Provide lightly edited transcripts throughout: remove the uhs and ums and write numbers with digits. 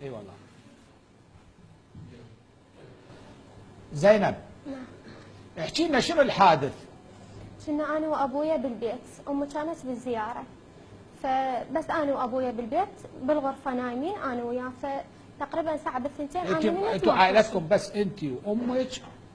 اي والله. زينب. نعم. احكي لنا شنو الحادث؟ كنا انا وابويا بالبيت، امي كانت بالزياره، فبس انا وابويا بالبيت بالغرفه نايمين انا وياه، فتقريبا ساعه بالثنتين انا نمت. انتوا عائلتكم بس انت وامك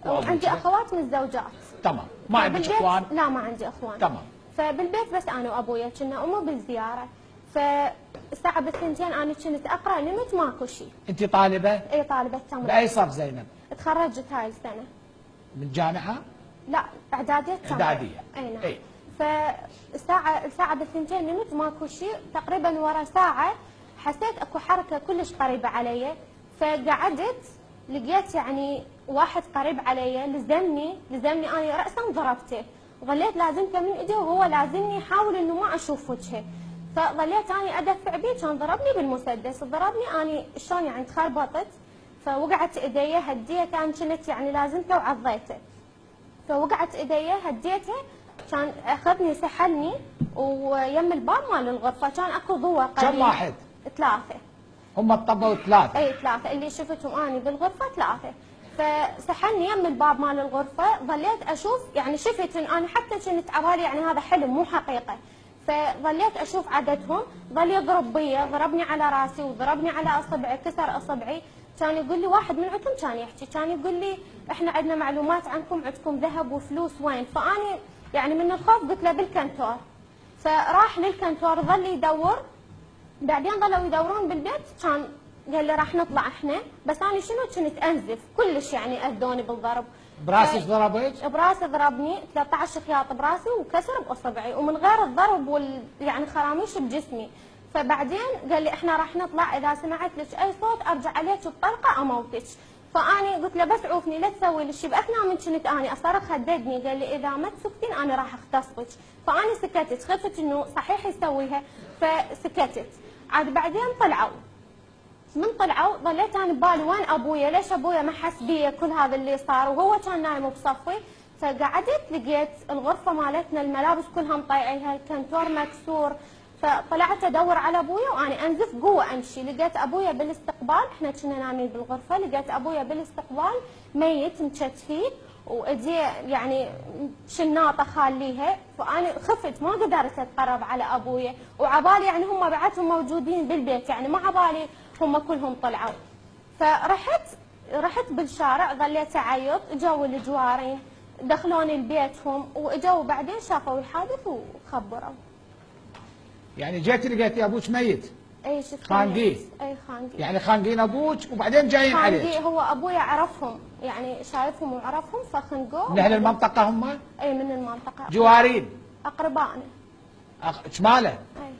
وابوك؟ عندي اخوات متزوجات. تمام. ما عندك اخوان؟ لا ما عندي اخوان. تمام. فبالبيت بس انا وابويا، كنا امي بالزياره، فالساعه بالثنتين انا كنت اقرا نمت ماكو شيء. انت طالبه؟ اي طالبه تمريض. باي صف زينب؟ تخرجت هاي السنه. من جامعه؟ لا اعداديه تمريض. اعداديه. اي نعم. اي. الساعه بالثنتين نمت ماكو شيء، تقريبا ورا ساعه حسيت اكو حركه كلش قريبه علي، فقعدت لقيت يعني واحد قريب علي لزمني انا راسا ضربته، ظليت لازمته من ايدي وهو لازمني، يحاول انه ما اشوف وجهه، فظليت اني ادفع بيه، كان ضربني بالمسدس، ضربني اني شلون يعني تخربطت، فوقعت ايدي هديت، انا كنت يعني لازمته وعضيته، فوقعت ايدي هديته، كان اخذني سحلني ويم الباب مال الغرفه، كان اكو ضوء قليل. كم واحد؟ 3. هم طبوا 3؟ اي 3 اللي شفتهم اني بالغرفه 3. فسحلني يم الباب مال الغرفه، ظليت اشوف يعني شفت ان انا حتى كنت عبالي يعني هذا حلم مو حقيقه، فظليت اشوف عددهم، ظل يضرب بي، ضربني على راسي وضربني على اصبعي، كسر اصبعي، كان يقول لي واحد من عندكم كان يحكي، كان يقول لي احنا عندنا معلومات عنكم، عندكم ذهب وفلوس وين؟ فاني يعني من الخوف قلت له بالكنتور، فراح للكنتور ظل يدور، بعدين ظلوا يدورون بالبيت، كان قال لي راح نطلع احنا، بس انا شنو كنت انزف كلش يعني اذوني بالضرب. براسك ضربك؟ براسي ضربني 13 خياط براسي وكسر باصبعي، ومن غير الضرب يعني خراميش بجسمي. فبعدين قال لي احنا راح نطلع، اذا سمعت لك اي صوت ارجع عليك بطلقه اموتك. فاني قلت له بس عوفني لا تسوي لي شيء، باثناء من كنت اني اصرخ هددني، قال لي اذا ما تسكتين انا راح اغتصبك، فاني سكتت، خفت انه صحيح يسويها فسكتت. عاد بعدين طلعوا، من طلعوا ظليت انا ببالي وين ابويا، ليش ابويا ما حس بي كل هذا اللي صار وهو كان نايم بصفي. فقعدت لقيت الغرفه مالتنا الملابس كلها مطيعيها، الكنتور مكسور، فطلعت ادور على ابويا وانا انزف قوه امشي، لقيت ابويا بالاستقبال، احنا كنا نايمين بالغرفه، لقيت ابويا بالاستقبال ميت مكتفي وايديه يعني شناطه خاليها، فانا خفت ما قدرت اتقرب على ابويا، وعبالي يعني هم بعدهم موجودين بالبيت، يعني ما عبالي هم كلهم طلعوا. رحت بالشارع ظليت اعيط، اجوا الجوارين دخلوني لبيتهم، واجوا بعدين شافوا الحادث وخبروا. يعني جيت لقيتي ابوك ميت؟ اي شفت خانقين؟ اي خانقين. يعني خانقين ابوك وبعدين جايين عليك؟ خانقين، هو ابويا عرفهم، يعني شايفهم وعرفهم فخنقوه. من اهل المنطقه هم؟ اي من المنطقه. جوارين؟ اقربائنا. شماله؟ اي.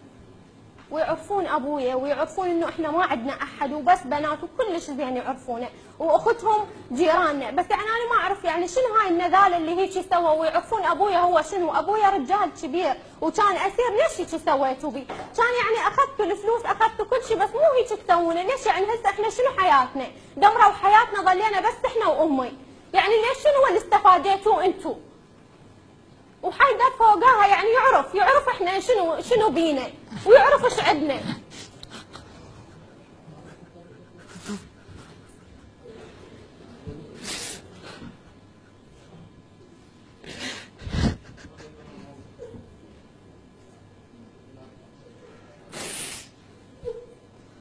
ويعرفون ابويا ويعرفون انه احنا ما عندنا احد وبس بنات وكلش زين يعرفونه، واختهم جيراننا، بس يعني انا ما اعرف يعني شنو هاي النذاله اللي هيك سووا، ويعرفون ابويا هو شنو، ابويا رجال كبير وكان اسير، ليش هيك سويتوا بي؟ كان يعني اخذتوا الفلوس اخذتوا كل شيء بس مو هيك تسوونه، ليش يعني هسه احنا شنو حياتنا؟ دمروا حياتنا ظلينا بس احنا وامي، يعني ليش شنو اللي استفاديتوه انتم؟ وحيدر فوقاها يعني يعرف احنا شنو بينا ويعرف ايش عندنا.